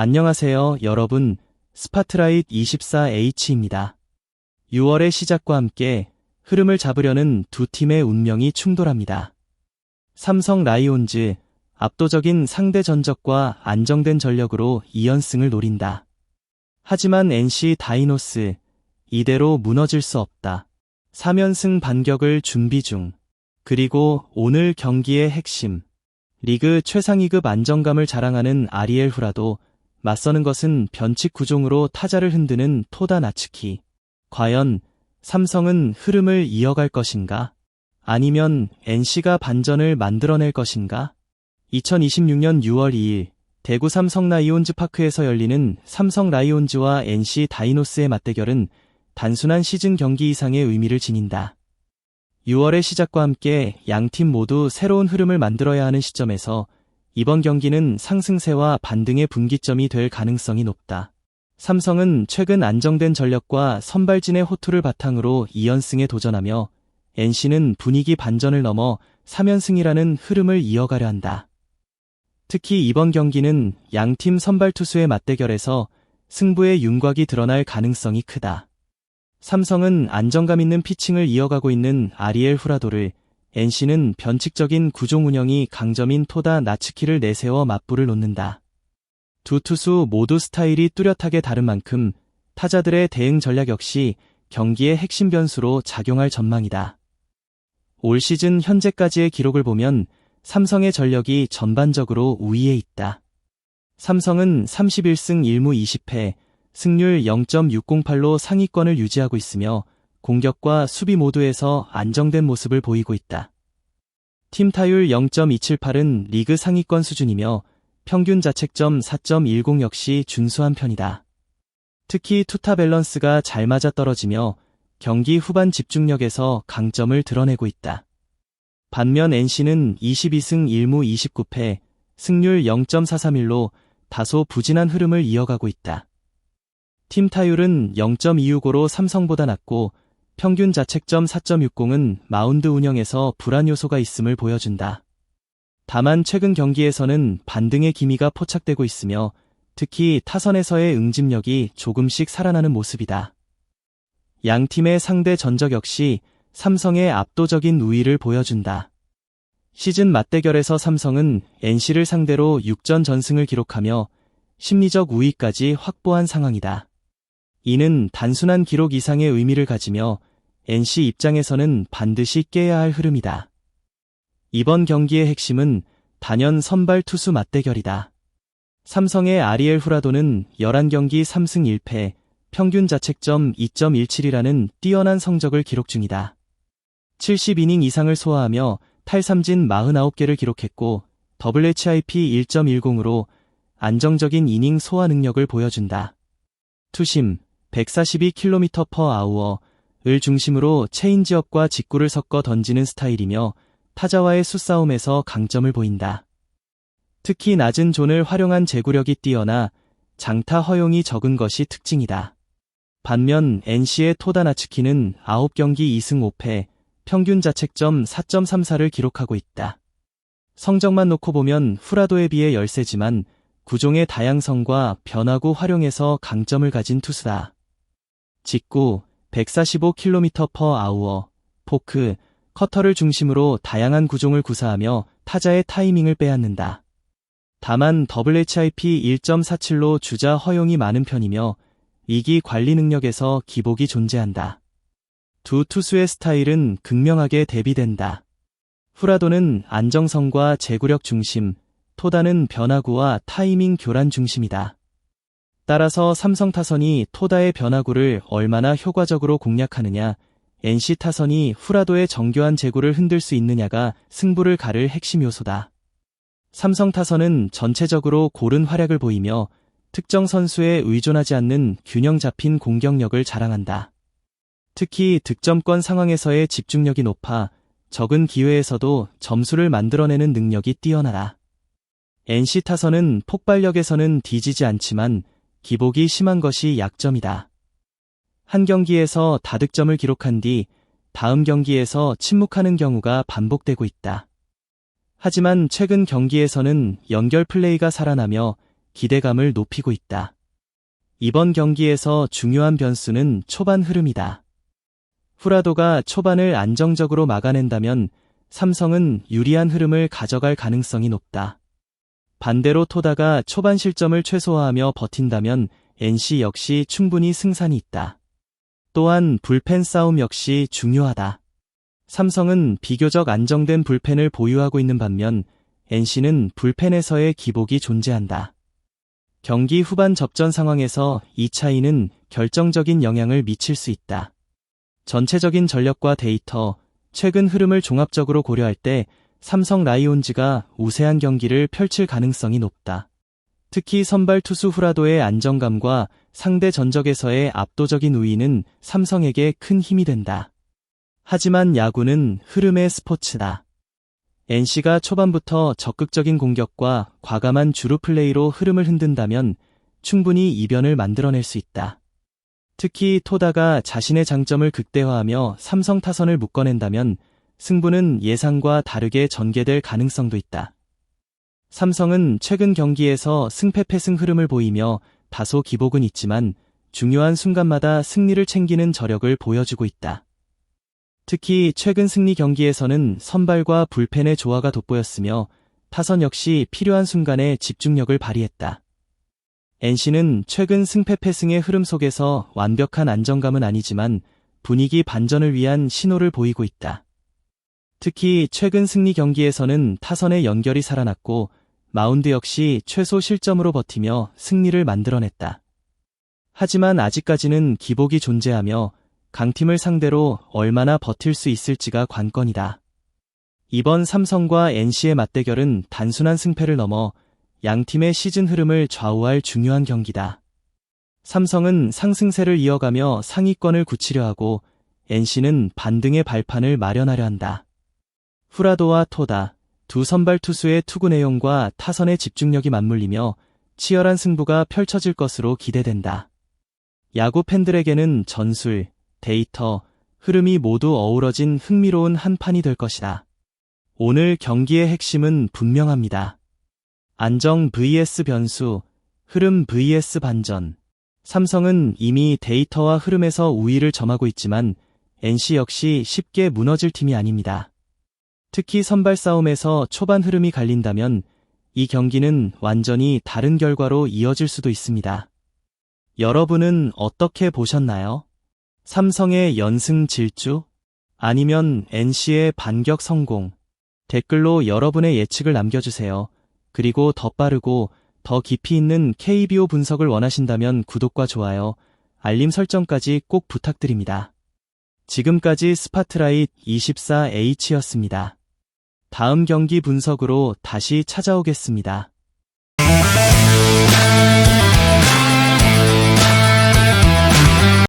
안녕하세요, 여러분. 스파트라이트 24H입니다. 6월의 시작과 함께 흐름을 잡으려는 두 팀의 운명이 충돌합니다. 삼성 라이온즈, 압도적인 상대 전적과 안정된 전력으로 2연승을 노린다. 하지만 NC 다이노스, 이대로 무너질 수 없다. 3연승 반격을 준비 중. 그리고 오늘 경기의 핵심. 리그 최상위급 안정감을 자랑하는 아리엘 후라도, 맞서는 것은 변칙 구종으로 타자를 흔드는 토다 나츠키. 과연 삼성은 흐름을 이어갈 것인가? 아니면 NC가 반전을 만들어낼 것인가? 2026년 6월 2일 대구 삼성 라이온즈 파크에서 열리는 삼성 라이온즈와 NC 다이노스의 맞대결은 단순한 시즌 경기 이상의 의미를 지닌다. 6월의 시작과 함께 양팀 모두 새로운 흐름을 만들어야 하는 시점에서 이번 경기는 상승세와 반등의 분기점이 될 가능성이 높다. 삼성은 최근 안정된 전력과 선발진의 호투를 바탕으로 2연승에 도전하며 NC는 분위기 반전을 넘어 3연승이라는 흐름을 이어가려 한다. 특히 이번 경기는 양팀 선발 투수의 맞대결에서 승부의 윤곽이 드러날 가능성이 크다. 삼성은 안정감 있는 피칭을 이어가고 있는 아리엘 후라도를, NC는 변칙적인 구종 운영이 강점인 토다 나츠키를 내세워 맞불을 놓는다. 두 투수 모두 스타일이 뚜렷하게 다른 만큼 타자들의 대응 전략 역시 경기의 핵심 변수로 작용할 전망이다. 올 시즌 현재까지의 기록을 보면 삼성의 전력이 전반적으로 우위에 있다. 삼성은 31승 1무 20패, 승률 0.608로 상위권을 유지하고 있으며 공격과 수비 모두에서 안정된 모습을 보이고 있다. 팀 타율 0.278은 리그 상위권 수준이며 평균 자책점 4.10 역시 준수한 편이다. 특히 투타 밸런스가 잘 맞아떨어지며 경기 후반 집중력에서 강점을 드러내고 있다. 반면 NC는 22승 1무 29패, 승률 0.431로 다소 부진한 흐름을 이어가고 있다. 팀 타율은 0.265로 삼성보다 낮고 평균 자책점 4.60은 마운드 운영에서 불안 요소가 있음을 보여준다. 다만 최근 경기에서는 반등의 기미가 포착되고 있으며 특히 타선에서의 응집력이 조금씩 살아나는 모습이다. 양 팀의 상대 전적 역시 삼성의 압도적인 우위를 보여준다. 시즌 맞대결에서 삼성은 NC를 상대로 6전 전승을 기록하며 심리적 우위까지 확보한 상황이다. 이는 단순한 기록 이상의 의미를 가지며 NC 입장에서는 반드시 깨야 할 흐름이다. 이번 경기의 핵심은 단연 선발 투수 맞대결이다. 삼성의 아리엘 후라도는 11경기 3승 1패, 평균 자책점 2.17이라는 뛰어난 성적을 기록 중이다. 70이닝 이상을 소화하며 탈삼진 49개를 기록했고 WHIP 1.10으로 안정적인 이닝 소화 능력을 보여준다. 투심 142km/h을 중심으로 체인지업과 직구를 섞어 던지는 스타일이며 타자와의 수싸움에서 강점을 보인다. 특히 낮은 존을 활용한 제구력이 뛰어나 장타 허용이 적은 것이 특징이다. 반면 NC의 토다 나츠키는 9경기 2승 5패, 평균 자책점 4.34를 기록하고 있다. 성적만 놓고 보면 후라도에 비해 열세지만 구종의 다양성과 변화구 활용에서 강점을 가진 투수다. 직구 145km/h, 포크, 커터를 중심으로 다양한 구종을 구사하며 타자의 타이밍을 빼앗는다. 다만 WHIP 1.47로 주자 허용이 많은 편이며 위기 관리 능력에서 기복이 존재한다. 두 투수의 스타일은 극명하게 대비된다. 후라도는 안정성과 제구력 중심, 토다는 변화구와 타이밍 교란 중심이다. 따라서 삼성 타선이 토다의 변화구를 얼마나 효과적으로 공략하느냐, NC 타선이 후라도의 정교한 제구를 흔들 수 있느냐가 승부를 가를 핵심 요소다. 삼성 타선은 전체적으로 고른 활약을 보이며 특정 선수에 의존하지 않는 균형 잡힌 공격력을 자랑한다. 특히 득점권 상황에서의 집중력이 높아 적은 기회에서도 점수를 만들어내는 능력이 뛰어나다. NC 타선은 폭발력에서는 뒤지지 않지만 기복이 심한 것이 약점이다. 한 경기에서 다득점을 기록한 뒤 다음 경기에서 침묵하는 경우가 반복되고 있다. 하지만 최근 경기에서는 연결 플레이가 살아나며 기대감을 높이고 있다. 이번 경기에서 중요한 변수는 초반 흐름이다. 후라도가 초반을 안정적으로 막아낸다면 삼성은 유리한 흐름을 가져갈 가능성이 높다. 반대로 토다가 초반 실점을 최소화하며 버틴다면 NC 역시 충분히 승산이 있다. 또한 불펜 싸움 역시 중요하다. 삼성은 비교적 안정된 불펜을 보유하고 있는 반면 NC는 불펜에서의 기복이 존재한다. 경기 후반 접전 상황에서 이 차이는 결정적인 영향을 미칠 수 있다. 전체적인 전력과 데이터, 최근 흐름을 종합적으로 고려할 때 삼성 라이온즈가 우세한 경기를 펼칠 가능성이 높다. 특히 선발 투수 후라도의 안정감과 상대 전적에서의 압도적인 우위는 삼성에게 큰 힘이 된다. 하지만 야구는 흐름의 스포츠다. NC가 초반부터 적극적인 공격과 과감한 주루 플레이로 흐름을 흔든다면 충분히 이변을 만들어낼 수 있다. 특히 토다가 자신의 장점을 극대화하며 삼성 타선을 묶어낸다면 승부는 예상과 다르게 전개될 가능성도 있다. 삼성은 최근 경기에서 승패패승 흐름을 보이며 다소 기복은 있지만 중요한 순간마다 승리를 챙기는 저력을 보여주고 있다. 특히 최근 승리 경기에서는 선발과 불펜의 조화가 돋보였으며 타선 역시 필요한 순간에 집중력을 발휘했다. NC는 최근 승패패승의 흐름 속에서 완벽한 안정감은 아니지만 분위기 반전을 위한 신호를 보이고 있다. 특히 최근 승리 경기에서는 타선의 연결이 살아났고 마운드 역시 최소 실점으로 버티며 승리를 만들어냈다. 하지만 아직까지는 기복이 존재하며 강팀을 상대로 얼마나 버틸 수 있을지가 관건이다. 이번 삼성과 NC의 맞대결은 단순한 승패를 넘어 양팀의 시즌 흐름을 좌우할 중요한 경기다. 삼성은 상승세를 이어가며 상위권을 굳히려 하고 NC는 반등의 발판을 마련하려 한다. 후라도와 토다, 두 선발 투수의 투구 내용과 타선의 집중력이 맞물리며 치열한 승부가 펼쳐질 것으로 기대된다. 야구 팬들에게는 전술, 데이터, 흐름이 모두 어우러진 흥미로운 한 판이 될 것이다. 오늘 경기의 핵심은 분명합니다. 안정 vs 변수, 흐름 vs 반전. 삼성은 이미 데이터와 흐름에서 우위를 점하고 있지만 NC 역시 쉽게 무너질 팀이 아닙니다. 특히 선발 싸움에서 초반 흐름이 갈린다면 이 경기는 완전히 다른 결과로 이어질 수도 있습니다. 여러분은 어떻게 보셨나요? 삼성의 연승 질주? 아니면 NC의 반격 성공? 댓글로 여러분의 예측을 남겨주세요. 그리고 더 빠르고 더 깊이 있는 KBO 분석을 원하신다면 구독과 좋아요, 알림 설정까지 꼭 부탁드립니다. 지금까지 스파트라이트 24H였습니다. 다음 경기 분석으로 다시 찾아오겠습니다.